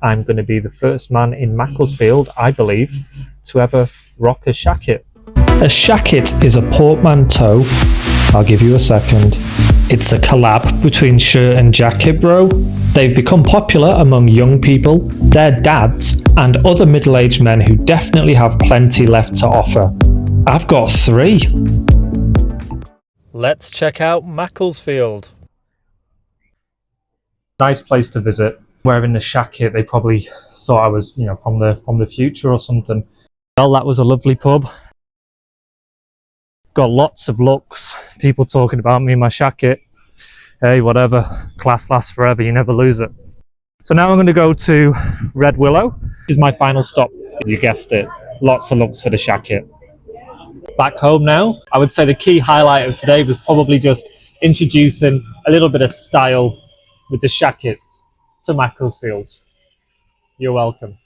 I'm going to be the first man in Macclesfield, I believe, to ever rock a shacket. A shacket is a portmanteau. I'll give you a second. It's a collab between shirt and jacket, bro. They've become popular among young people, their dads, and other middle-aged men who definitely have plenty left to offer. I've got 3. Let's check out Macclesfield. Nice place to visit. Wearing the shacket, they probably thought I was, from the future or something. Well, that was a lovely pub. Got lots of looks, people talking about me in my shacket. Hey, whatever, class lasts forever, you never lose it. So now I'm going to go to Red Willow. This is my final stop. You guessed it, lots of looks for the shacket. Back home now, I would say the key highlight of today was probably just introducing a little bit of style with the shacket to Macclesfield. You're welcome.